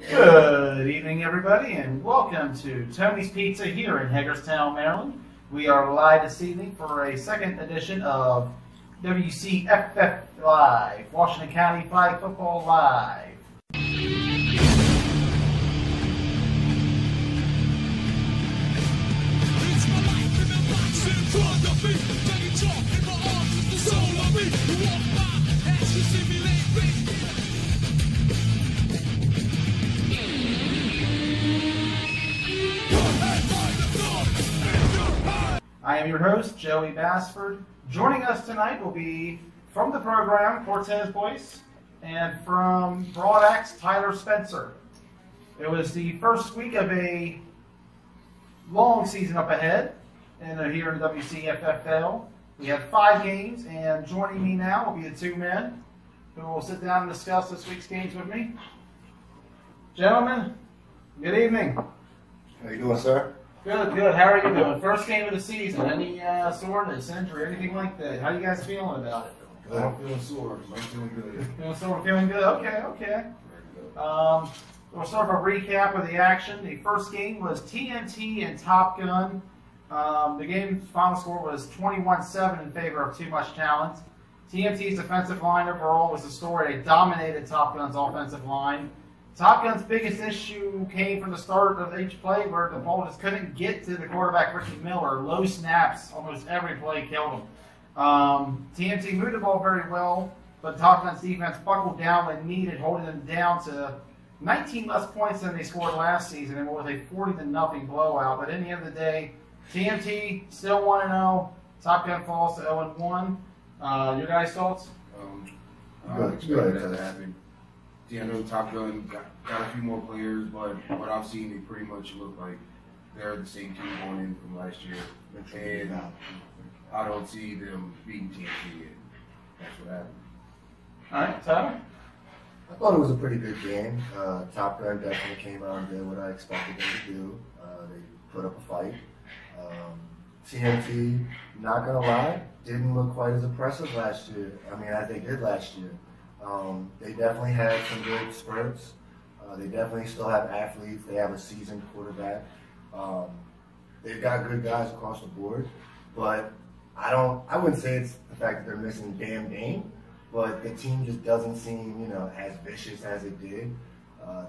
Good evening, everybody, and welcome to Tony's Pizza here in Hagerstown, Maryland. We are live this evening for a second edition of WCFF Live, Washington County Flag Football Live. It's my life in the box in front of me. Let it talk in my arms, it's the soul of me. You walk by, as you see me lately. I am your host, Joey Basford. Joining us tonight will be from the program, Cortez, Boyce, and from Broad Axe, Tyler Spencer. It was the first week of a long season up ahead, and here in the WCFFL. We have 5 games, and joining me now will be the 2 men who will sit down and discuss this week's games with me. Gentlemen, good evening. How you doing, sir? Good, good. How are you doing? First game of the season. Any soreness, injury, anything like that? How you guys feeling about it? Good. I'm feeling sore. I'm feeling good. Feeling sore, feeling good? Okay, okay. We'll start with a recap of the action. The first game was TNT and Top Gun. The game's final score was 21-7 in favor of Too Much Talent. TNT's defensive line overall was the story. They dominated Top Gun's offensive line. Top Gun's biggest issue came from the start of each play where the ball just couldn't get to the quarterback, Ricky Miller. Low snaps, almost every play killed him. TNT moved the ball very well, but Top Gun's defense buckled down when needed, holding them down to 19 less points than they scored last season, and was a 40-0 blowout. But in the end of the day, TNT still 1-0. Top Gun falls to 0-1. Your guys' thoughts? Good. Expected that to happen. I know Top Gun got a few more players, but what I've seen, they pretty much look like they're the same team going in from last year. And I don't see them beating TNT yet. That's what happened. All right, Tyler? I thought it was a pretty good game. Top Gun definitely came out and did what I expected them to do. They put up a fight. TNT, not gonna lie, didn't look quite as impressive last year. I mean, as they did last year. They definitely had some good spurts. They definitely still have athletes. They have a seasoned quarterback. They've got good guys across the board, but I wouldn't say it's the fact that they're missing Dan Dane, but the team just doesn't seem, as vicious as it did.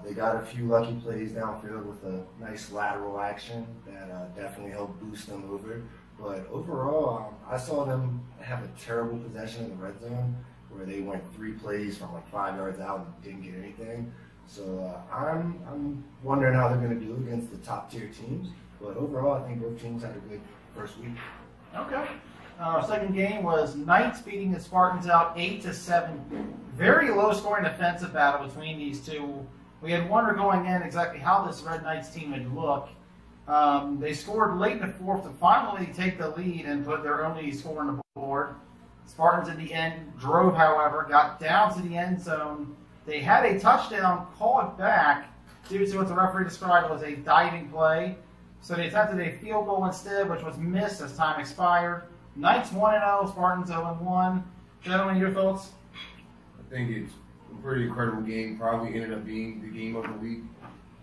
They got a few lucky plays downfield with a nice lateral action that definitely helped boost them over. But overall, I saw them have a terrible possession in the red zone, where they went 3 plays from like 5 yards out and didn't get anything. So I'm wondering how they're going to do against the top tier teams. But overall, I think both teams had a good first week. Okay. Our second game was Knights beating the Spartans out 8-7. Very low scoring defensive battle between these two. We had wonder going in exactly how this Red Knights team would look. They scored late in the fourth to finally take the lead and put their only score on the board. Spartans in the end drove, however, got down to the end zone. They had a touchdown called back due to what the referee described as a diving play. So they attempted a field goal instead, which was missed as time expired. Knights 1-0, Spartans 0-1. Gentlemen, your thoughts? I think it's a pretty incredible game. Probably ended up being the game of the week.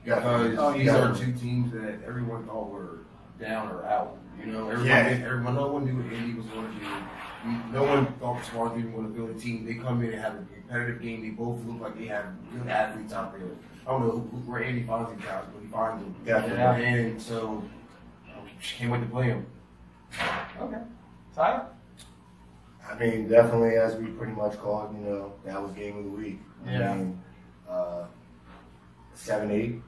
Because these are 2 teams that everyone thought were down or out. Everyone, no one knew what Indy was going to do. No one thought the Spartans even want to build a team. They come in and have a competitive game. They both look like they have good athletes out there. I don't know where Andy finds these guys, but he finds them. Yeah. And so, can't wait to play them. Okay. Tyler? I mean, definitely, as we pretty much called, that was game of the week. Yeah. I mean, 7-8,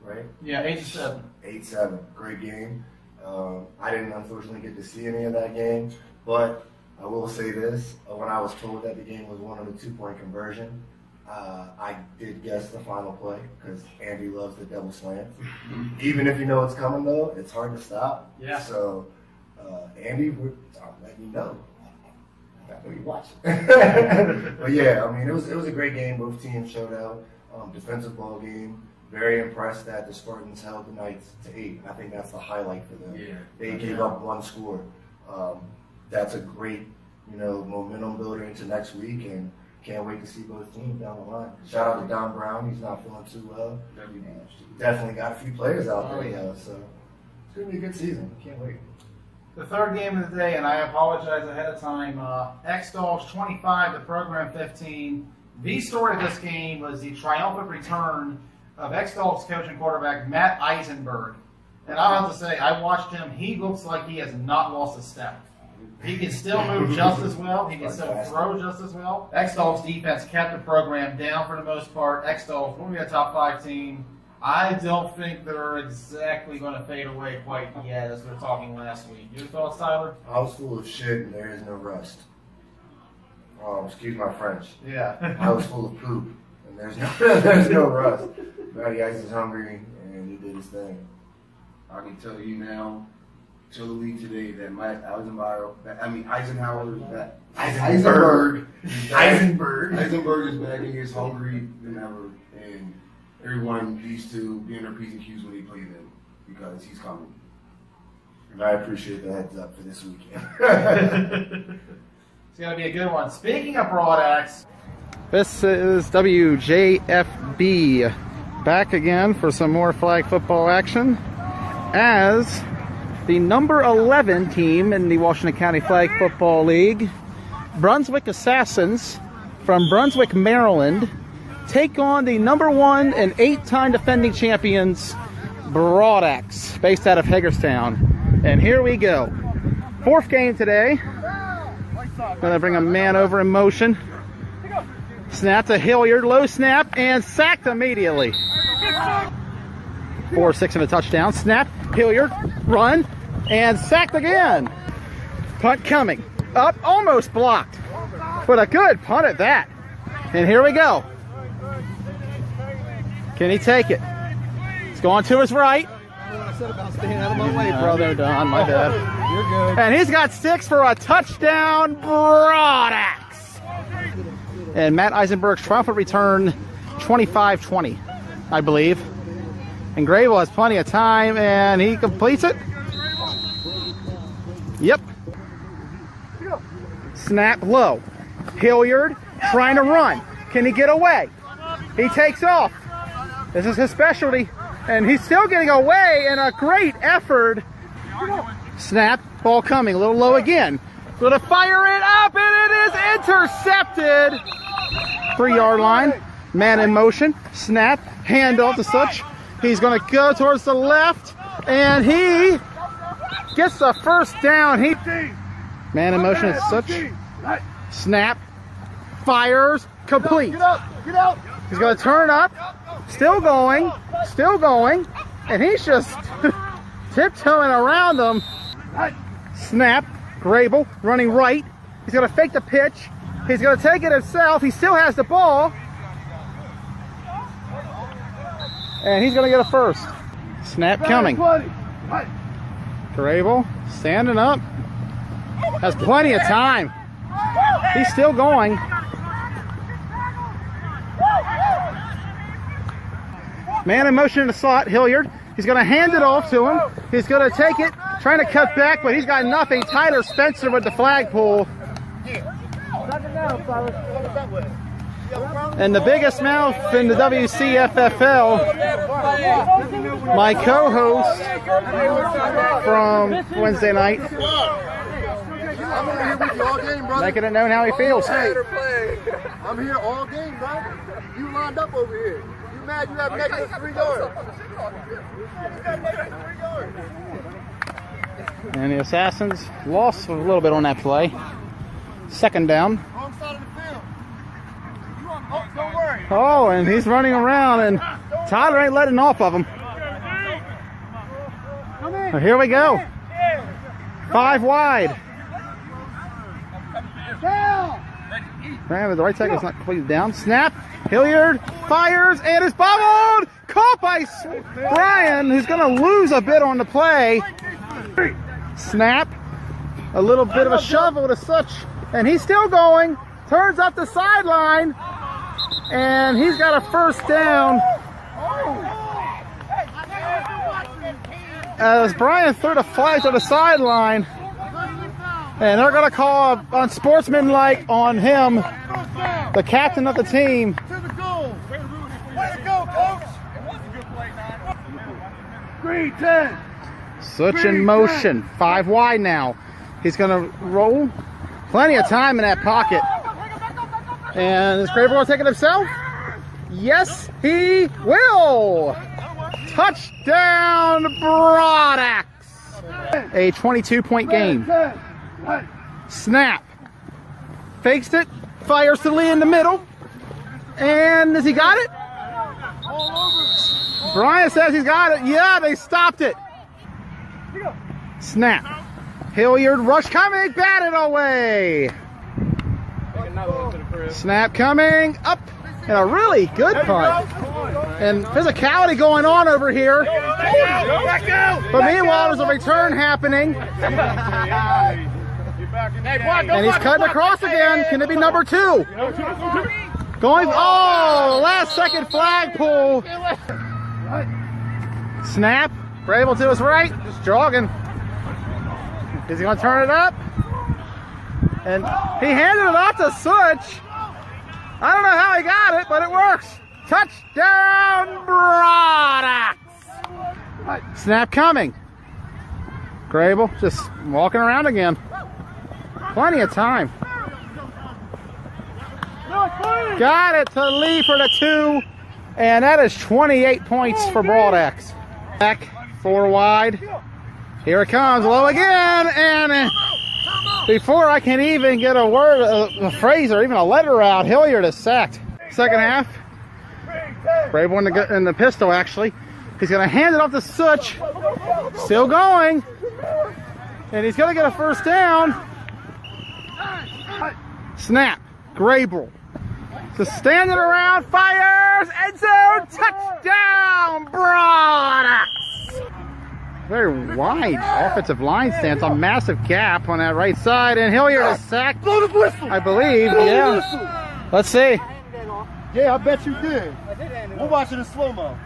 right? Yeah, 8-7. 8-7, great game. I didn't unfortunately get to see any of that game, but I will say this, when I was told that the game was won on a 2-point conversion, I did guess the final play because Andy loves the double slant. Even if you know it's coming, though, it's hard to stop. Yeah. So, Andy, I'll let you know. I know you watch. But yeah, I mean, it was a great game. Both teams showed out. Defensive ball game. Very impressed that the Spartans held the Knights to 8. I think that's the highlight for them. Yeah. They gave up 1 score. That's a great, momentum builder into next week, and can't wait to see both teams down the line. Shout out to Don Brown. He's not feeling too well. Definitely got a few players out there, so it's going to be a good season. Can't wait. The third game of the day, and I apologize ahead of time, X-Dawgs 25 to Program 15. The story of this game was the triumphant return of X-Dawgs coach and quarterback Matt Eisenberg. And I have to say, I watched him. He looks like he has not lost a step. He can still move just as well. He can still throw just as well. X-Dawgs defense kept the program down for the most part. X-Dawgs will be a top 5 team. I don't think they're exactly going to fade away quite yet, as we were talking last week. Your thoughts, Tyler? I was full of shit, and there is no rust. Excuse my French. Yeah. I was full of poop, and there's no rust. Matty Ice is hungry, and he did his thing. I can tell you now, till the league today, that Mike Eisenberg is back and he is hungry than ever, and everyone needs to be in their P's and Q's when they play them because he's coming. And I appreciate the heads up for this weekend. It's going to be a good one. Speaking of broad acts, this is WJFB back again for some more flag football action as the number 11 team in the Washington County Flag Football League, Brunswick Assassins from Brunswick, Maryland, take on the number 1 and 8-time defending champions, Broadax, based out of Hagerstown. And here we go. 4th game today. Gonna bring a man over in motion. Snap to Hilliard, low snap, and sacked immediately. 4-6 and a touchdown. Snap, Hilliard, run, and sacked again. Punt coming. Up, almost blocked. But a good punt at that. And here we go. Can he take it? It's going to his right. I said about staying out of my way, Brother Don, my bad. You're good. And he's got 6 for a touchdown, Broadax. And Matt Eisenberg's triumphant return, 25-20, I believe. And Grable has plenty of time, and he completes it. Yep. Snap low. Hilliard trying to run. Can he get away? He takes off. This is his specialty. And he's still getting away in a great effort. Snap, ball coming, a little low again. Going to fire it up, and it is intercepted. 3-yard line, man in motion, snap, handoff to Such. He's going to go towards the left, and he gets the first down. Man in motion is Such. Snap, fires, complete. He's going to turn up, still going, and he's just tiptoeing around them. Snap, Grable running right. He's going to fake the pitch. He's going to take it himself. He still has the ball. And he's going to get a first. Snap coming. Grable standing up. Has plenty of time. He's still going. Man in motion in the slot, Hilliard. He's going to hand it off to him. He's going to take it, trying to cut back, but he's got nothing. Tyler Spencer with the flagpole. And the biggest mouth in the WCFFL, my co-host from Wednesday night, making it known how he feels. I'm here all game, bro. You lined up over here. You mad you have negative 3 yards. And the Assassins lost a little bit on that play. 2nd down. Wrong side of the field. Don't worry. Oh, and he's running around, and Tyler ain't letting off of him. So here we go. 5 wide. The right tackle is not completely down. Snap. Hilliard fires and is bobbled. Caught by Brian, who's going to lose a bit on the play. Snap. A little bit of a shovel to Such. And he's still going. Turns up the sideline. And he's got a first down. As Brian threw the flag to the sideline. And they're going to call unsportsmanlike on him. the captain of the team. To the goal. Way to go, coach. It was a good play, 9. Green 10. Such in motion. 5 wide now. He's going to roll. Plenty of time in that pocket. And is Crable going to take it himself? Yes, he will. Touchdown, Broadax. A 22-point game. Snap. Fakes it. Fires to Lee in the middle. And has he got it? Brian says he's got it. Yeah, they stopped it. Snap. Hilliard rush coming. Batted away. Snap coming. Up. And a really good punt. And physicality going on over here. But meanwhile, there's a return happening. And he's cutting across again. Can it be number 2? Going, oh, last second flag pull. Snap. Brable to his right. Just jogging. Is he going to turn it up? And he handed it off to Such. I don't know how he got it, but it works. Touchdown, Broadax. Snap coming. Grable just walking around again. Plenty of time. Got it to Lee for the 2. And that is 28 points for Broadax. Back 4 wide. Here it comes, low again. And before I can even get a word, a phrase, or even a letter out, Hilliard is sacked. Second half. Brable in the pistol, actually. He's going to hand it off to Such. Still going. And he's going to get a first down. Snap. Grable. Just standing around. Fires. End zone. Touchdown. Broadax. Very wide offensive line stance. A massive gap on that right side. And Hilliard is sacked. Blow the whistle. I believe. Yeah. Let's see. Yeah, I bet you did. We'll watch it in slow-mo.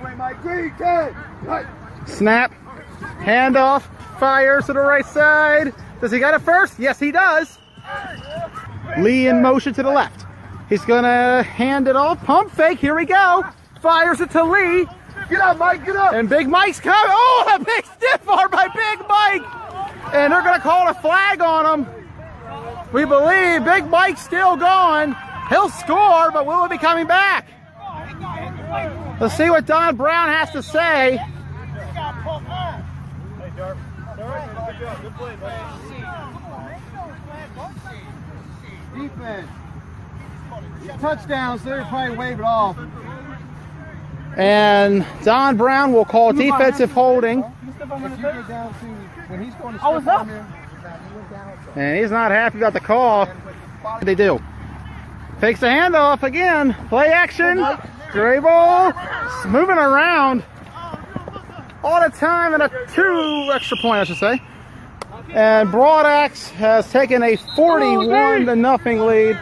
Wait, Mike. Green 10. Snap. Handoff. Fires to the right side. Does he got it first? Yes, he does. Lee in motion to the left. He's going to hand it off. Pump fake. Here we go. Fires it to Lee. Get up, Mike. Get up. And Big Mike's coming. Oh, a big stiff arm by Big Mike. And they're going to call a flag on him. We believe Big Mike's still going. He'll score, but will he be coming back? Let's see what Don Brown has to say. Defense. Touchdown, so they're probably wave it off. And Don Brown will call defensive holding. And he's not happy about the call. What they do? Fakes the handoff again. Play action. Grable moving around all the time, and a 2 extra point, I should say. And Broadax has taken a 41-0 lead.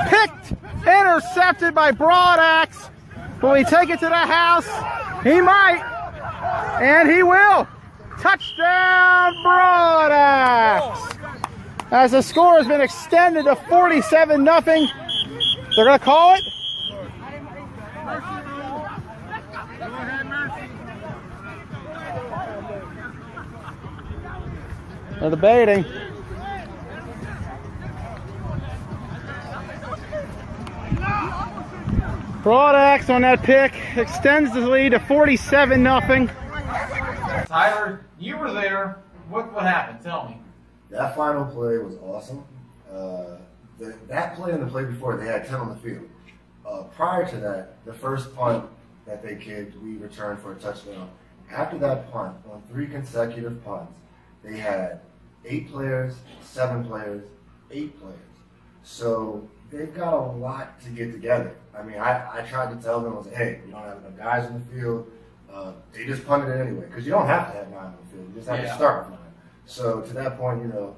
Picked, intercepted by Broadax. Will he take it to the house? He might, and he will. Touchdown, Broadax. As the score has been extended to 47-0. They're going to call it. They're debating. Broadax on that pick extends the lead to 47-0. Tyler, you were there. What happened? Tell me. That final play was awesome. That play and the play before, they had 10 on the field. Prior to that, the first punt that they kicked, we returned for a touchdown. After that punt, on 3 consecutive punts, they had 8 players, 7 players, 8 players. So they've got a lot to get together. I mean, I tried to tell them, I was like, hey, you don't have enough guys in the field. They just punted it anyway, because you don't have to have 9 on the field. You just have to start with 9. So to that point, you know,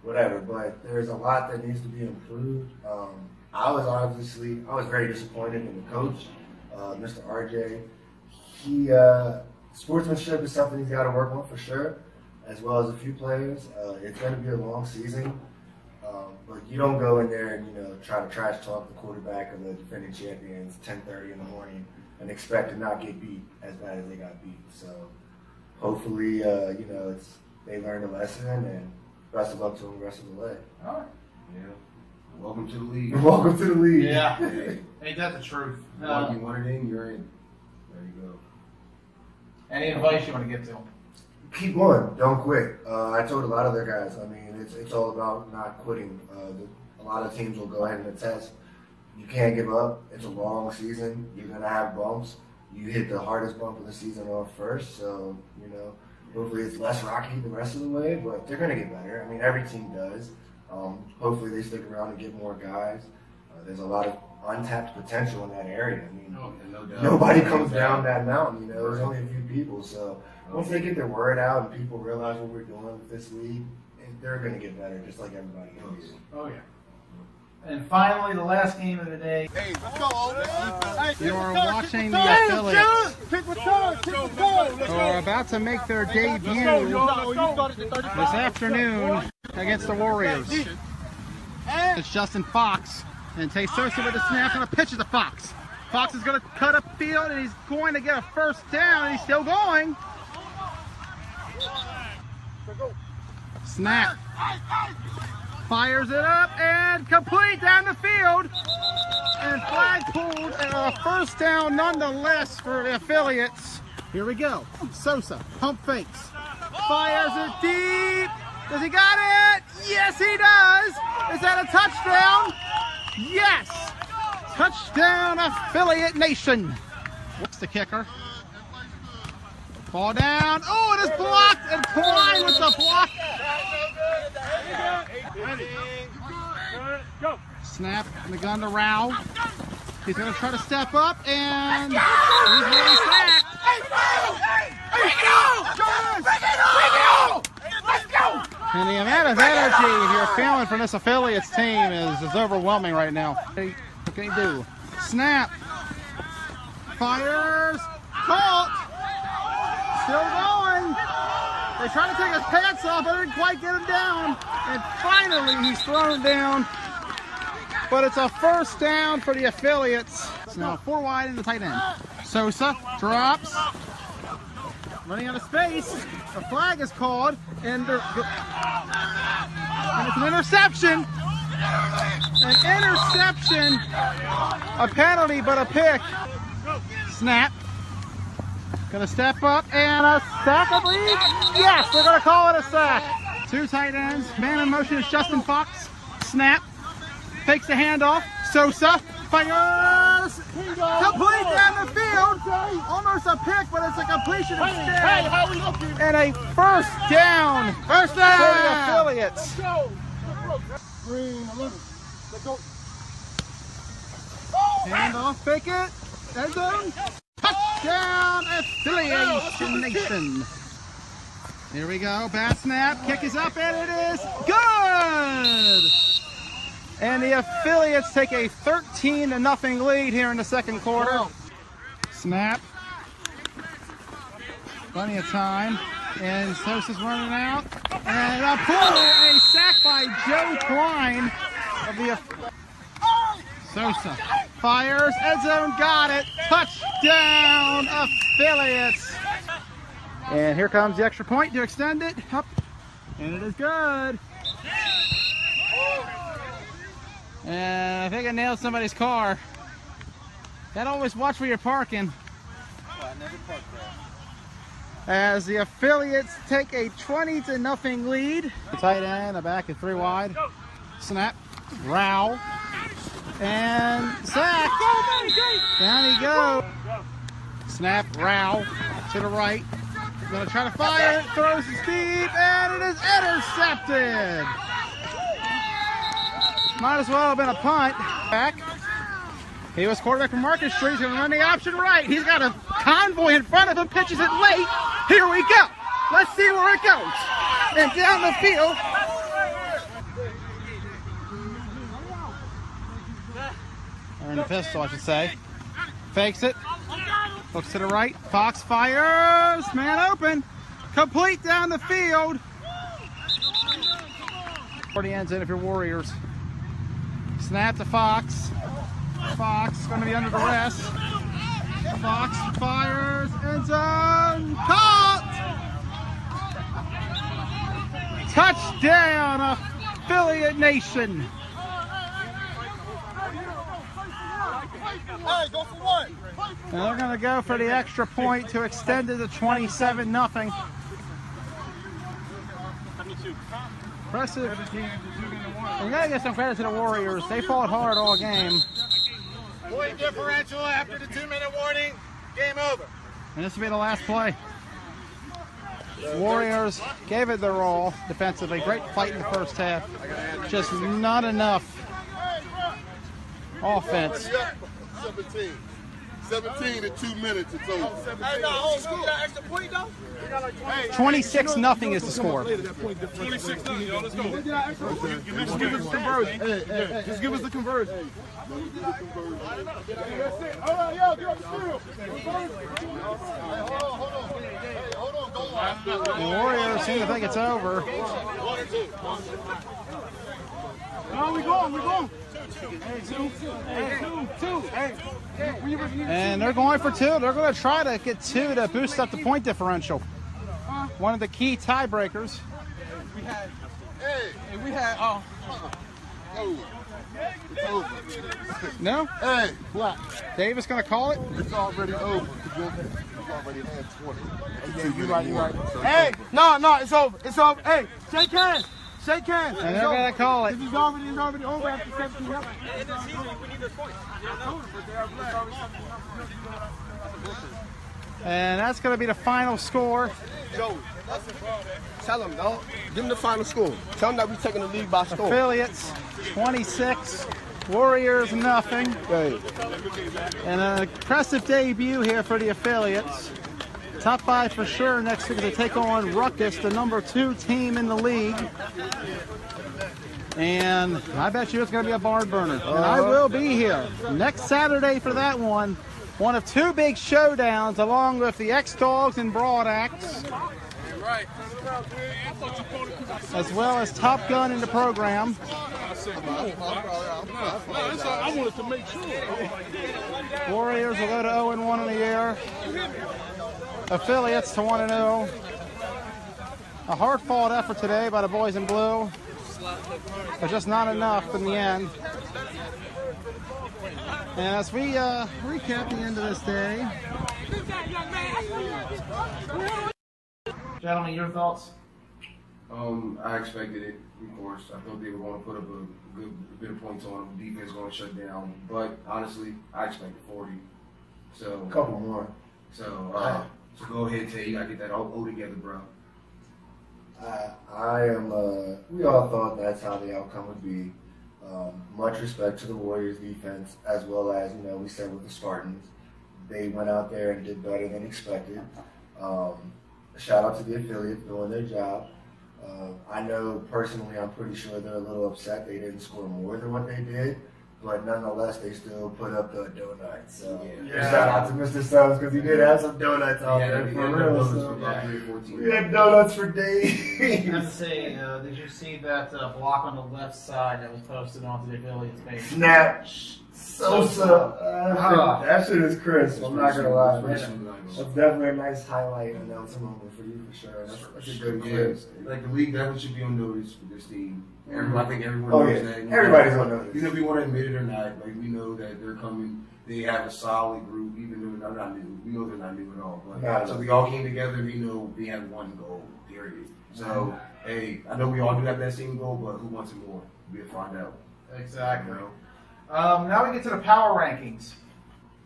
whatever. But there's a lot that needs to be improved. I was very disappointed in the coach, Mr. RJ. Sportsmanship is something he's got to work on for sure. as well as a few players. It's going to be a long season, but you don't go in there and try to trash talk the quarterback of the defending champions 10:30 in the morning and expect to not get beat as bad as they got beat. So hopefully, they learned a lesson, and best of luck to them the rest of the way. All right. Yeah. Welcome to the league. Welcome to the league. Yeah. Ain't that the truth? You want it in, you're in. There you go. Any advice you want to give to them? Keep going. Don't quit. I told a lot of their guys. I mean, it's all about not quitting. A lot of teams will go ahead and attest. You can't give up. It's a long season. You're gonna have bumps. You hit the hardest bump of the season off first, so hopefully it's less rocky the rest of the way. But they're gonna get better. I mean, every team does. Hopefully they stick around and get more guys. There's a lot of untapped potential in that area. I mean, no doubt. Nobody comes down that mountain. There's only a few people. So once they get their word out and people realize what we're doing with this league, they're going to get better, just like everybody else. Oh yeah. And finally, the last game of the day. Hey, let's go, Owen. You are watching the affiliates who are about to make their debut this afternoon against the Warriors. It's Justin Fox, and Tay Sosa with the snap and a pitch to the Fox. Fox is going to cut up field, and he's going to get a first down, and he's still going. Snap. Fires it up and complete down the field. And flag pulled and a first down nonetheless for the affiliates. Here we go. Sosa, pump fakes. Fires it deep. Does he got it? Yes, he does. Is that a touchdown? Yes. Touchdown, Affiliate Nation. What's the kicker? Ball down. Oh, it is blocked, and Klein with the block. Snap the gun to Rao. He's going to try to step up, and he's really sacked. And the amount of energy you're feeling from this affiliates team is overwhelming right now. What can he do? Snap. Fires. Caught. Still going. They try to take his pants off, but didn't quite get him down. And finally, he's thrown down. But it's a first down for the affiliates. It's now 4 wide in the tight end. Sosa drops. Running out of space. A flag is called. And it's an interception. An interception. A penalty, but a pick. Snap. Gonna step up and a sack, I believe. Yes, they're gonna call it a sack. 2 tight ends. Man in motion is Justin Fox. Snap. Takes the handoff. Sosa fires. Complete down the field. Almost a pick, but it's a completion instead. And a first down. First down for the affiliates. Handoff, fake it. End zone. Touchdown, Affiliation Nation. Here we go. Bad snap. Kick is up, and it is good. And the affiliates take a 13-0 lead here in the second quarter. Snap. Plenty of time. And Sosa's running out. And a pull, a sack by Joe Klein of the Sosa. Fires, end zone, got it. Touchdown, Affiliates. And here comes the extra point to extend it. Up. And it is good. And I think I nailed somebody's car. Gotta always watch where you're parking. I never parked there. As the Affiliates take a 20-0 lead. The tight end, the back is 3 wide. Snap. Rao. And sack. Down he goes. Snap. Rao to the right. Gonna try to fire it. Throws it deep. And it is intercepted. Might as well have been a punt. Back. He was quarterback from Market Street. He's going to run the option right. He's got a convoy in front of him. Pitches it late. Here we go. Let's see where it goes. And down the field. Or in the pistol, I should say. Fakes it. Looks to the right. Fox fires. Man open. Complete down the field. 40 ends in if you're Warriors. Snap to Fox. Fox going to be under duress. Fox fires. End zone. Caught. Touchdown, Affiliate Nation. Hey, go for one. And they're going to go for the extra point to extend it to 27-0. Impressive. We got to get some credit to the Warriors. They fought hard all game. Point differential after the 2-minute warning. Game over. And this will be the last play. Warriors gave it their all defensively. Great fight in the first half. Just not enough offense. 17 in 2 minutes. It's over. Hey, no, old school. You got extra point, though? 26-0 is the score. 26-0, yo. Let's go. Just give us the conversion. Just give us the conversion. That's it. All right, yo, get up the field. Hold on. The Warriors seem to think it's over. 1 or 2. No, we going. And they're going for 2. They're going to try to get 2 to boost up the point differential. One of the key tiebreakers. We had it's over. No? Hey, Black. Davis going to call it? It's already over. It's already had 20. Yeah, you're right. Hey, no, it's over. It's over. Hey, shake hands. Shake hands. And they're going to call it. It's already over after 17 minutes. And that's going to be the final score. Joey, tell them, dog. Give them the final score. Tell them that we're taking the lead by score. Affiliates 26, Warriors nothing. Hey. And an impressive debut here for the Affiliates. Top 5 for sure next week as they take on Ruckus, the number 2 team in the league. And I bet you it's going to be a barn burner. And I will be here next Saturday for that one. One of 2 big showdowns along with the X-Dawgs and Broad Axe. As well as Top Gun in the program. I wanted to make sure. Warriors will go to 0-1 in the year. Affiliates to 1-0. A hard-fought effort today by the boys in blue. But just not enough in the end. And as we recap the end of this day. Gentlemen, your thoughts? I expected it, of course. I thought they were going to put up a good bit of points on them. Defense going to shut down. But honestly, I expected 40. So A couple more. So go ahead, Tay. You got to get that all together, bro. We all thought that's how the outcome would be. Much respect to the Warriors defense, as well as, we said with the Spartans. They went out there and did better than expected. Shout out to the affiliates doing their job. I know personally, I'm pretty sure they're a little upset they didn't score more than what they did, but nonetheless, they still put up the donuts. So shout out to Mr. Suggs because he did have some donuts out there for real. We had donuts for days. Let's say, did you see that block on the left side that was posted onto the affiliates page? Snap. Sosa. That shit is crisp. I'm not gonna lie. That's definitely a nice highlight and announce moment for you for sure. That's a good clip. Like the league definitely should be on notice for this team. I think everyone knows that. Everybody's on notice. Even if we want to admit it or not, like we know that they're coming. They have a solid group, even though they're not new. We know they're not new at all. But, so we all came together. We know we had one goal. Period. So hey, I know we all do have that same goal, but who wants it more? We'll find out. Exactly. Now we get to the power rankings.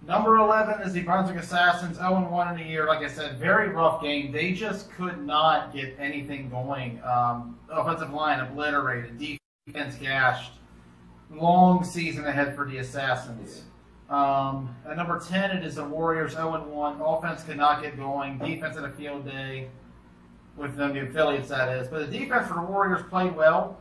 Number 11 is the Brunswick Assassins, 0-1 in the year. Like I said, very rough game. They just could not get anything going. Offensive line obliterated, defense gashed. Long season ahead for the Assassins. At number 10, it is the Warriors, 0-1. Offense could not get going. Defense had a field day with them, the affiliates, that is. But the defense for the Warriors played well.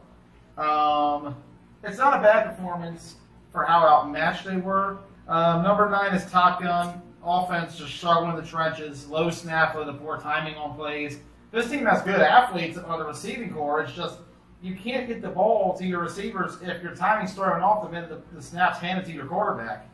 It's not a bad performance for how outmatched they were. Number 9 is Top Gun. Offense just struggling in the trenches. Low snap with the poor timing on plays. this team has good athletes on the receiving core. It's just you can't get the ball to your receivers if your timing's throwing off the minute the snap's handed to your quarterback.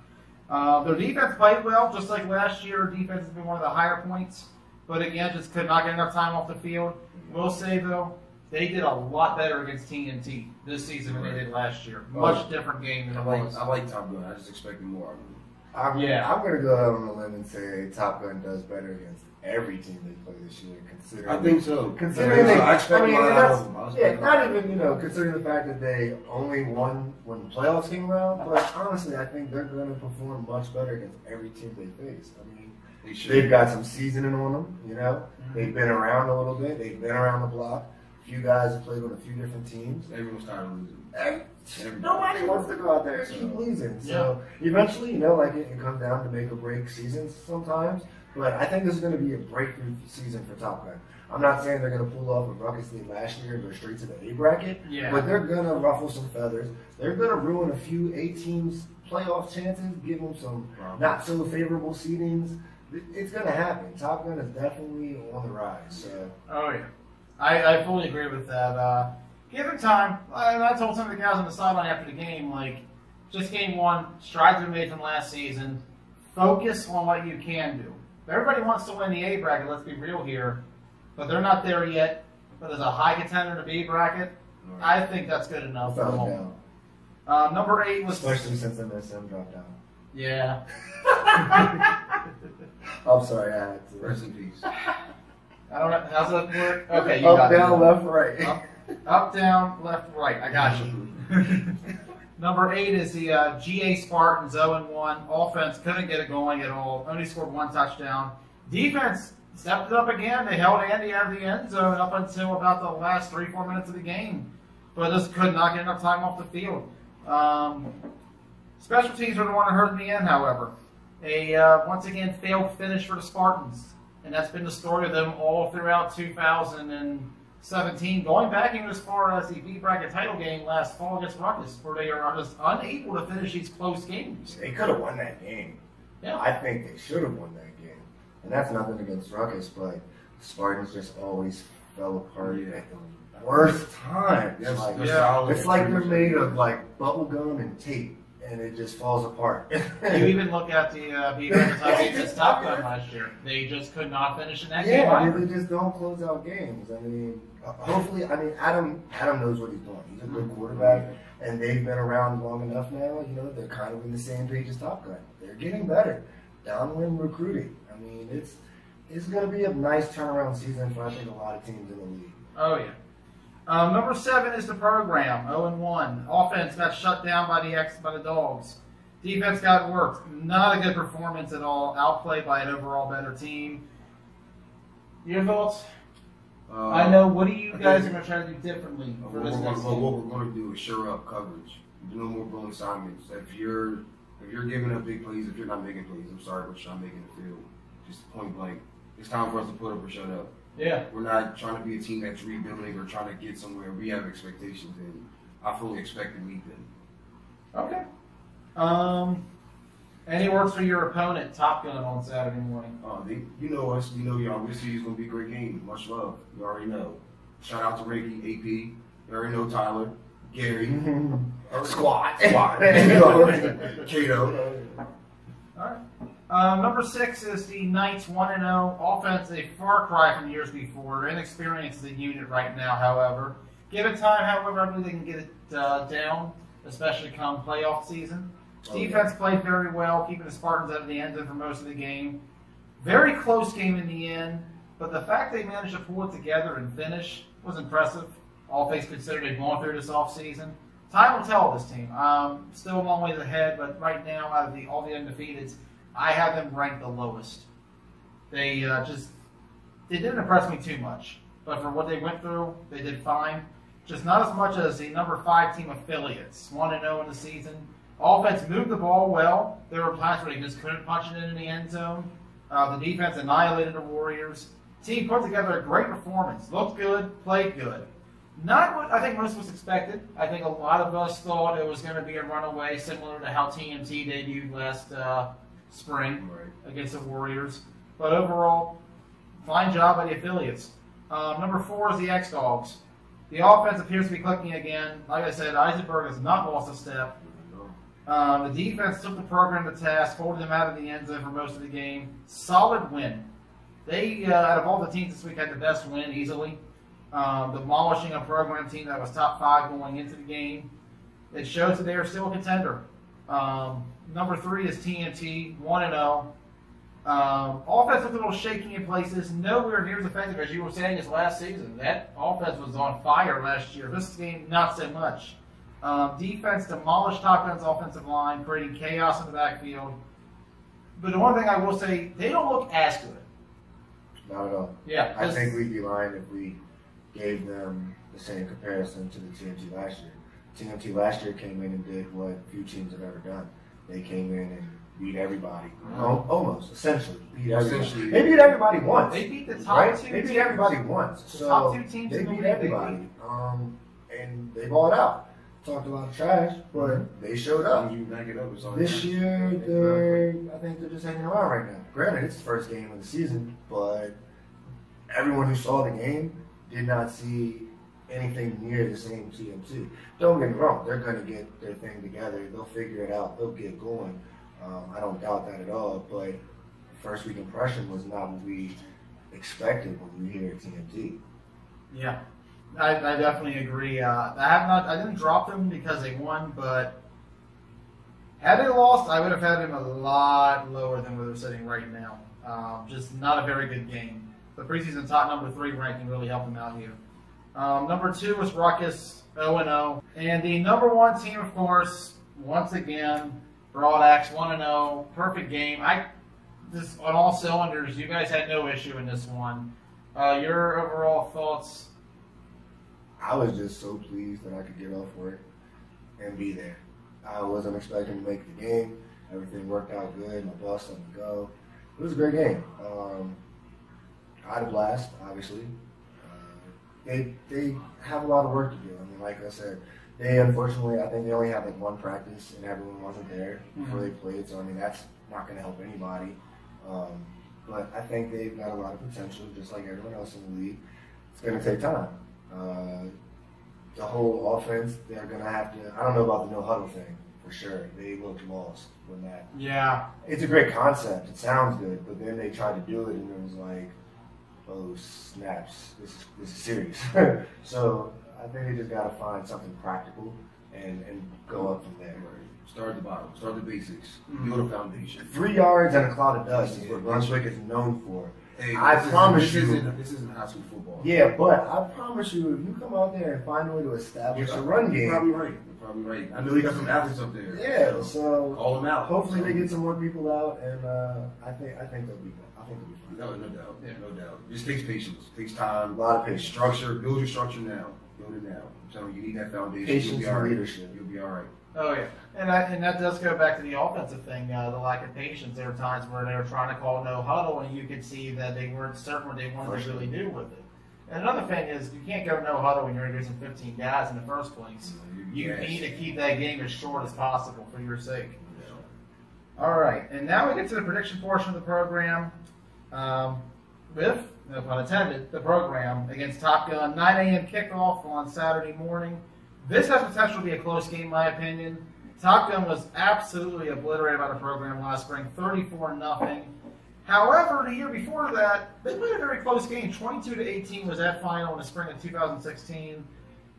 Their defense played well, just like last year. Defense has been one of the higher points, but again, just could not get enough time off the field. We'll say, though, they did a lot better against TNT this season than they did last year. Much different game than it was. I like Top Gun. I just expected more of them. I'm going to go out on a limb and say Top Gun does better against every team they play this year. Considering I think so. Considering I expect more out of them. not even, considering the fact that they only won when the playoffs came around. But honestly, I think they're going to perform much better against every team they face. I mean, they've got some seasoning on them, They've been around a little bit. They've been around the block. A few guys have played on a few different teams. Everyone's tired of losing. Nobody wants to go out there and keep losing. So eventually, it comes down to make or break seasons sometimes. But I think this is going to be a breakthrough season for Top Gun. I'm not saying they're going to pull off a ruckus they last year and go straight to the A bracket, but they're going to ruffle some feathers. They're going to ruin a few A teams' playoff chances, give them some not so favorable seedings. It's going to happen. Top Gun is definitely on the rise. So. Oh yeah, I fully agree with that. Give him time. And I told some of the guys on the sideline after the game, just game one, strides were made from last season. Focus on what you can do. Everybody wants to win the A bracket, let's be real here, but they're not there yet. But as a high contender to B bracket, I think that's good enough for the moment. Number 8 was... Especially since MSM dropped out. Yeah. I'm sorry, I had to. Rest in peace. I don't know. How's that work? Okay, you up, got down, it. left, right. Up, down, left, right. I got you. Number 8 is the GA Spartans, 0-1. Offense couldn't get it going at all. Only scored 1 touchdown. Defense stepped it up again. They held Andy out of the end zone up until about the last 3-4 minutes of the game. But just could not get enough time off the field. Special teams were the one that hurt in the end, however. A, once again, failed finish for the Spartans. And that's been the story of them all throughout 2017, going back even as far as the B bracket title game last fall against Ruckus, where they are just unable to finish these close games. They could have won that game. Yeah. I think they should have won that game. And that's nothing against Ruckus, but the Spartans just always fell apart at the worst time. It's like they're made of bubble gum and tape, and it just falls apart. You even look at the B bracket title game against Top Gun last year. They just could not finish in that game. Yeah, they just don't close out games. I mean, hopefully, Adam knows what he's doing. He's a good quarterback, and they've been around long enough now. They're kind of in the same page as Top Gun. They're getting better. Downwind recruiting. I mean, it's going to be a nice turnaround season for, I think, a lot of teams in the league. Oh, yeah. Number 7 is the program, 0-1. Offense got shut down by the X-Dawgs. Defense got worked. Not a good performance at all. Outplayed by an overall better team. Your thoughts? I know. What do you guys are going to try to do differently for this next game? What we're going to do is shore up coverage. No more blown assignments. If you're giving up big plays, if you're not making plays, I'm sorry, but you're not making the field. Just point blank. It's time for us to put up or shut up. Yeah. We're not trying to be a team that's rebuilding or trying to get somewhere. We have expectations, and I fully expect to meet them. Okay. Any words for your opponent, Top Gun, on Saturday morning? You know us. You know y'all. This is going to be a great game. Much love. You already know. Shout out to Ricky, AP. You already know Tyler, Gary. Squad. Kato. All right. Number 6 is the Knights, 1-0. Offense, a far cry from years before. They're inexperienced as a unit right now, however. Give it time, however, I believe they can get it down, especially come playoff season. Defense played very well, keeping the Spartans out of the end zone for most of the game. Very close game in the end, but the fact they managed to pull it together and finish was impressive. All things considered, they've gone through this offseason. Time will tell this team. Still a long ways ahead, but right now, out of all the undefeateds, I have them ranked the lowest. They didn't impress me too much, but for what they went through, they did fine. Just not as much as the number 5 team affiliates, 1-0 in the season. Offense moved the ball well. There were times where they just couldn't punch it in the end zone. The defense annihilated the Warriors. Team put together a great performance. Looked good, played good. Not what I think most of us expected. I think a lot of us thought it was going to be a runaway, similar to how TNT debuted last spring against the Warriors. But overall, fine job by the affiliates. Number 4 is the X-Dawgs. The offense appears to be clicking again. Like I said, Eisenberg has not lost a step. The defense took the program to task, holding them out of the end zone for most of the game. Solid win. They, out of all the teams this week, had the best win easily, demolishing a program team that was top 5 going into the game. It shows that they are still a contender. Number 3 is TNT, 1-0. Offense looked a little shaky in places, nowhere near as effective as you were saying as last season. That offense was on fire last year. This game, not so much. Defense demolished Top Gun's offensive line, creating chaos in the backfield. But the one thing I will say, they don't look as good. Not at all. Yeah, I think we'd be lying if we gave them the same comparison to the TNT last year. TNT last year came in and did what few teams have ever done. They came in and beat everybody. Almost, essentially. Beat everybody. They beat everybody once. They beat the top 2 They beat everybody once. So top 2 teams they beat everybody. And they balled out. Talked a lot of trash, but they showed up. This year, I think they're just hanging around right now. Granted, it's the first game of the season, but everyone who saw the game did not see anything near the same TNT. Don't get me wrong, they're going to get their thing together. They'll figure it out. They'll get going. I don't doubt that at all, but the first week impression was not what we expected when we hear TNT. Yeah. I definitely agree. I didn't drop them because they won, but had they lost, I would have had them a lot lower than where they're sitting right now. Just not a very good game. The preseason top number 3 ranking really helped them out here. Number 2 was Ruckus, 0-0. And the number 1 team, of course, once again, Broad Axe, 1-0. Perfect game. Just on all cylinders, you guys had no issue in this one. Your overall thoughts? I was just so pleased that I could get off work and be there. I wasn't expecting to make the game. Everything worked out good. My boss let me go. It was a great game. I had a blast, obviously. They have a lot of work to do. I mean, like I said, they unfortunately, I think they only had like 1 practice and everyone wasn't there before they played. So, I mean, that's not going to help anybody. But I think they've got a lot of potential, just like everyone else in the league. It's going to take time. The whole offense, they're going to have to, I don't know about the no huddle thing for sure. They looked lost when that. Yeah. It's a great concept. It sounds good, but then they tried to do it and it was like, oh, snaps. This is serious. So I think they just got to find something practical and go up from there. Start at the bottom. Start the basics. Build a foundation. 3 yards and a cloud of dust is what Brunswick is known for. Hey, I promise you. This isn't high school football. Yeah, but I promise you, if you come out there and find a way to establish a run game. You're probably right. I know you got some athletes up there. Yeah, so call them out. Hopefully they get some more people out, and I think they'll be good. I think they'll be fine. No doubt. Yeah, no doubt. It just takes patience. It takes time. A lot of patience. Structure. Build your structure now. Build it now. I'm telling you, you need that foundation. Patience and leadership. You'll be all right. Oh, yeah. And that does go back to the offensive thing, the lack of patience. There were times where they were trying to call no huddle, and you could see that they weren't certain what they wanted to really do with it. And another thing is, you can't go no huddle when you're introducing 15 guys in the first place. You need to keep that game as short as possible for your sake. All right, and now we get to the prediction portion of the program with, no pun intended, the program against Top Gun. 9 a.m. kickoff on Saturday morning. This has potential to be a close game, in my opinion. Top Gun was absolutely obliterated by the program last spring, 34-0. However, the year before that, they played a very close game. 22-18 was that final in the spring of 2016.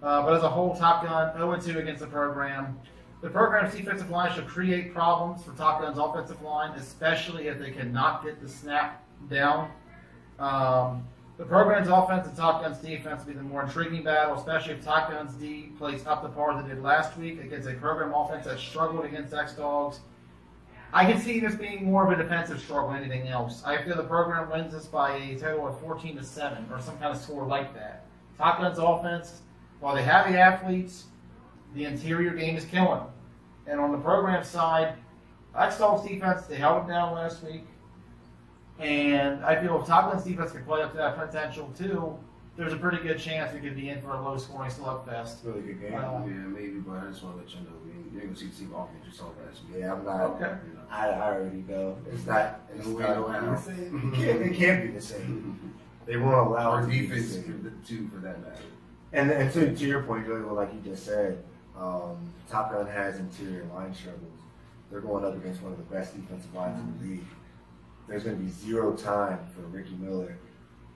But as a whole, Top Gun 0-2 against the program. The program's defensive line should create problems for Top Gun's offensive line, especially if they cannot get the snap down. The program's offense and Top Gun's defense will be the more intriguing battle, especially if Top Gun's D plays up the par they did last week against a program offense that struggled against X-Dawgs. I can see this being more of a defensive struggle than anything else. I feel the program wins this by a total of 14-7 or some kind of score like that. Top Gun's offense, while they have the athletes, the interior game is killing them. And on the program side, X-Dawgs defense, they held them down last week. And I feel if Top Gun's defense can play up to that potential too, there's a pretty good chance we could be in for a low-scoring slugfest. Really good game. Yeah, maybe, but I just want to let you know, you're going to see the team offense you saw last week. Yeah, I'm not. Okay. I already know. It's not. It can't be the same. They won't allow our it to be defense safe. too, for that matter. And to your point, Joey, like you just said, Top Gun has interior line struggles. They're going up against one of the best defensive lines in the league. There's going to be zero time for Ricky Miller,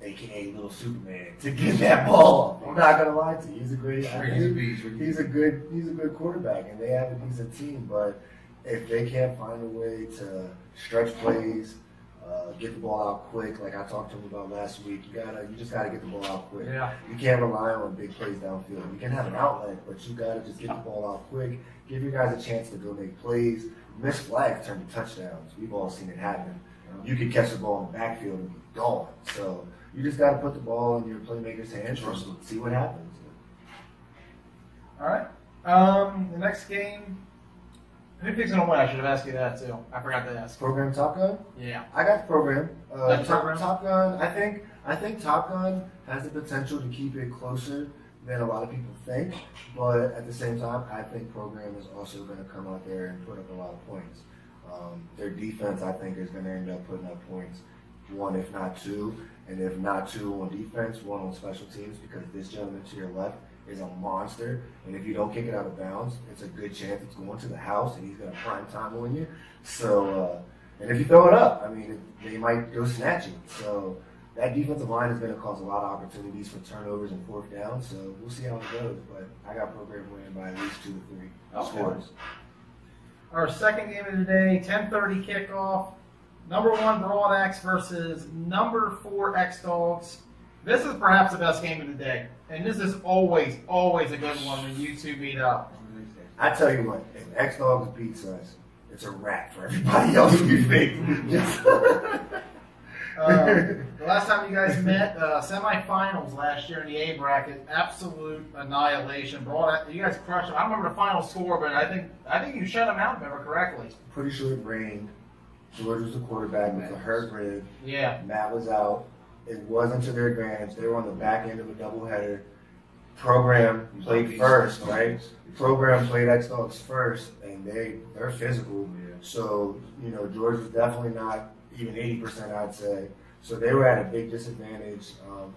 a.k.a. Little Superman, to get that ball. I'm not going to lie to you. He's a great. He's a good quarterback, and they have a decent team. But if they can't find a way to stretch plays, get the ball out quick, like I talked to him about last week, you just gotta get the ball out quick. Yeah. You can't rely on big plays downfield. You can have an outlet, but you gotta just get the ball out quick. Give your guys a chance to go make plays. Missed flags turn to touchdowns. We've all seen it happen. You could catch the ball in the backfield and be gone. So you just gotta put the ball in your playmakers' hands and see what happens. All right. The next game. Who thinks gonna win? I should have asked you that too. I forgot to ask. Program Top Gun? Yeah. I got the program. Program? Top Gun. I think Top Gun has the potential to keep it closer than a lot of people think. But at the same time, I think program is also going to come out there and put up a lot of points. Their defense, I think, is going to end up putting up points, one if not two, and if not two on defense, one on special teams, because this gentleman to your left is a monster, and if you don't kick it out of bounds, it's a good chance it's going to the house, and he's going to prime time on you. So, and if you throw it up, I mean, they might go snatching. So that defensive line is going to cause a lot of opportunities for turnovers and fourth down. So we'll see how it goes, but I got program winning by at least 2 to 3 scores. Our second game of the day, 10:30 kickoff. Number 1 Broad Axe versus number 4 X-Dawgs. This is perhaps the best game of the day. And this is always a good one when you two meet up. I tell you what, if X-Dawgs beats us, it's a wrap for everybody else we face. The last time you guys met, semifinals last year in the A bracket, absolute annihilation. You guys crushed them. I don't remember the final score, but I think you shut them out, if I remember correctly. Pretty sure it rained. George was the quarterback with a hurt rib. Yeah. Matt was out. It wasn't to their advantage. They were on the back end of a doubleheader. Program played first, right? Program played X-Dawgs first, and they're physical. Yeah. So, George was definitely not even 80%, I'd say. So they were at a big disadvantage.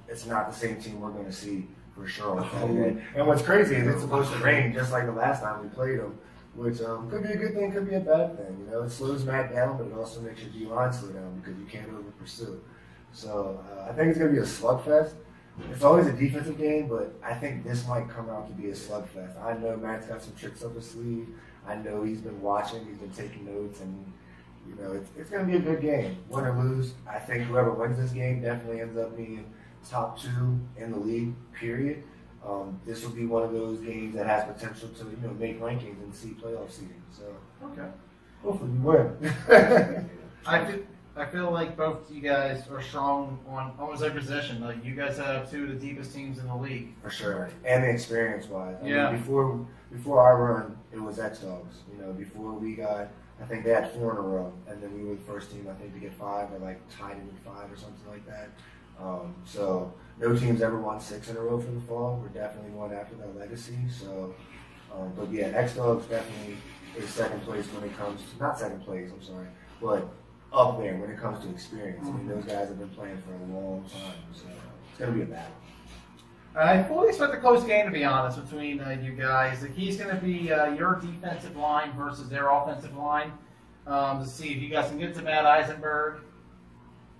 It's not the same team we're going to see for sure on Saturday. And what's crazy is it's supposed to rain just like the last time we played them, which could be a good thing, could be a bad thing. It slows Matt down, but it also makes your D-line slow down because you can't over pursue. So I think it's going to be a slugfest. It's always a defensive game, but I think this might come out to be a slugfest. I know Matt's got some tricks up his sleeve. I know he's been watching, he's been taking notes, and it's going to be a good game. Win or lose, I think whoever wins this game definitely ends up being top 2 in the league, period. This will be one of those games that has potential to make rankings and see playoff seeding. So Okay. hopefully we win. I feel like both you guys are strong on almost every position. Like you guys have 2 of the deepest teams in the league. For sure, and experience-wise. I Yeah. mean, before our run, it was X-Dawgs. Before we got, I think they had 4 in a row, and then we were the first team, I think, to get 5 or tied in 5 or something like that. So no team's ever won 6 in a row from the fall. We're definitely one after that legacy. So, but yeah, X-Dawgs definitely is second place when it comes to, not second place, I'm sorry, but up there when it comes to experience. I mean, those guys have been playing for a long time, so it's going to be a battle. I fully expect a close game, to be honest, between you guys. The key's going to be your defensive line versus their offensive line to see if you guys can get to Matt Eisenberg,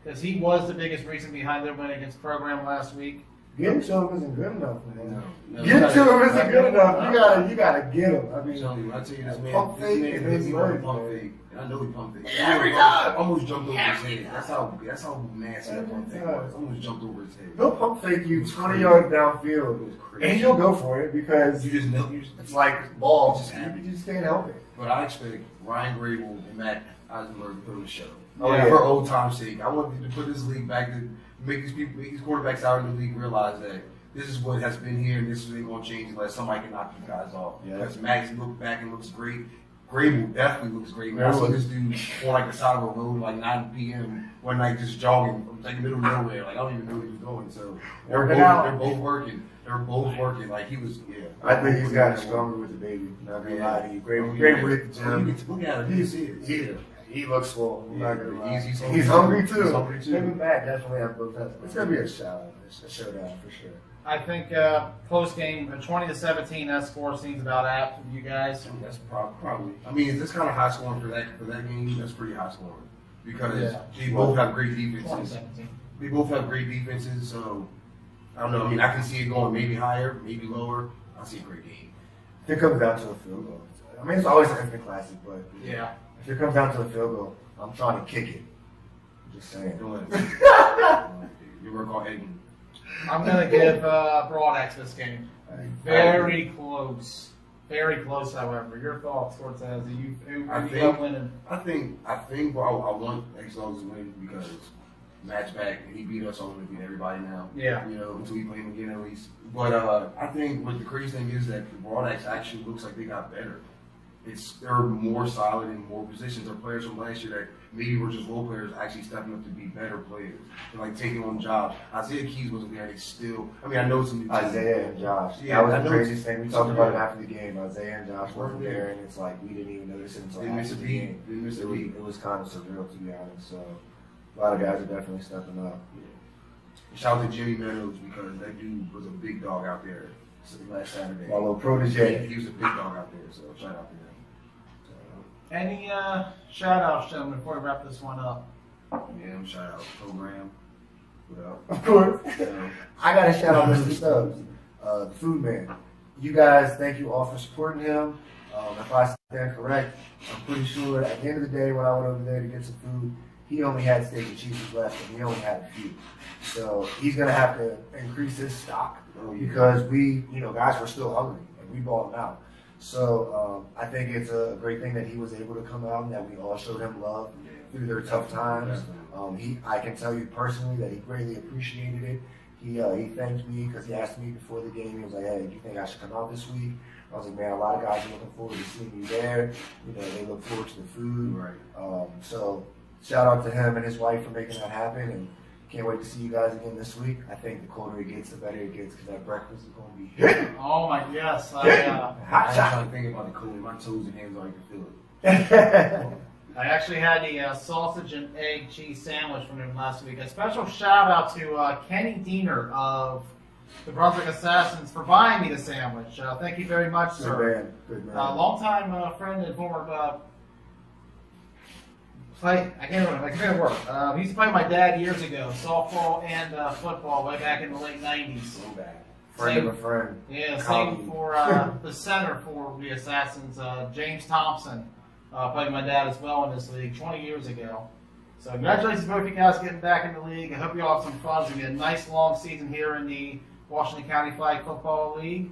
because he was the biggest reason behind their win against Program last week. Getting to him isn't good enough, man. No. Getting to him isn't good enough. You gotta get him. I mean, I tell you this, man. Pump fake this and man, his he legs, pump man. fake. And I know he pump fake. Every time. Almost jumped over his head. That's how nasty that Every pump fake time. was. Almost jumped over his head. He'll pump fake you 20 yards downfield, It was crazy. and you'll go for it because You just know. it's like balls. You just can't help it. But I expect Ryan Grable and Matt Eisenberg to put on the show. Oh, yeah. For old time's sake. I want them to put this league back to make these quarterbacks out in the league realize that this is what has been here and this ain't going to change unless somebody can knock you guys off. Yeah. Because Max looked back and looks great. Grable definitely looks great. I see this dude on the side of a road 9 p.m. one night just jogging from the middle of nowhere. I don't even know what he was doing. So they're both working. They're both working. He was, yeah. I think he's gotten stronger with the baby. Not gonna lie to you. Grable hit the gym. Look at him. He He looks full. He's hungry too. He's hungry too. Him and Matt definitely have both. It's gonna be a showdown for sure. I think close game, 20-17. That score seems about apt for you guys. That's probably. I mean, it's kind of high scoring for that game. That's pretty high scoring because they both have great defenses. 2017. They both have great defenses, so I don't know. I mean, I can see it going maybe higher, maybe lower. I see a great game. If it comes down to a field goal, I mean, it's always an instant classic, but Yeah. if it comes down to a field goal, I'm trying to kick it. Just saying. Go ahead. You work on Aiden. I'm going to give Broad X this game. Very close. Very close, however. Your thoughts, Cortez? Who you got winning? I think well, I want X-Dawgs to win because match back and he beat us on to beat everybody now. Yeah. You know, until we play him again at least. But I think what the crazy thing is that the Broad X actually looks like they got better. They're more solid in more positions. They're players from last year that maybe were just role players actually stepping up to be better players and like taking on jobs. Isaiah Keys wasn't there. They still. I mean, I know some Isaiah and Josh. Yeah, that was the craziest thing. We talked about it after the game. Isaiah and Josh weren't there, and it's like we didn't even notice it until after the game. It was kind of surreal, to be honest. So a lot of guys are definitely stepping up. Yeah. Shout out to Jimmy Meadows because that dude was a big dog out there last Saturday. My little protege. He was a big dog out there. So shout out to him. Any shout-outs, gentlemen, before we wrap this one up? Yeah, shout out program. What up? Of course. I got to shout out Mr. Stubbs, the food man. You guys, thank you all for supporting him. If I stand correct, I'm pretty sure at the end of the day when I went over there to get some food, he only had steak and cheeses left, and he only had a few. So he's going to have to increase his stock because we, guys were still hungry, and we bought them out. So I think it's a great thing that he was able to come out and that we all showed him love through their tough times. I can tell you personally that he greatly appreciated it. He thanked me because he asked me before the game. He was like, "Hey, do you think I should come out this week?" I was like, "Man, a lot of guys are looking forward to seeing you there. They look forward to the food." Right. So shout out to him and his wife for making that happen, and can't wait to see you guys again this week. I think the colder it gets, the better it gets because that breakfast is going to be here. Oh my yes! I ain't trying to think about the cold. My toes and hands already can feel it. I actually had the sausage and egg cheese sandwich from him last week. A special shout out to Kenny Diener of the Brunswick Assassins for buying me the sandwich. Thank you very much, sir. Good man. Longtime friend and former I can't remember. He used to play with my dad years ago, softball and football, way back in the late '90s. So bad. Friend of a friend. Yeah, same for the center for the Assassins, James Thompson. Played with my dad as well in this league 20 years ago. So congratulations both of you guys getting back in the league. I hope you all have some fun. It's going to be a nice long season here in the Washington County Flag Football League.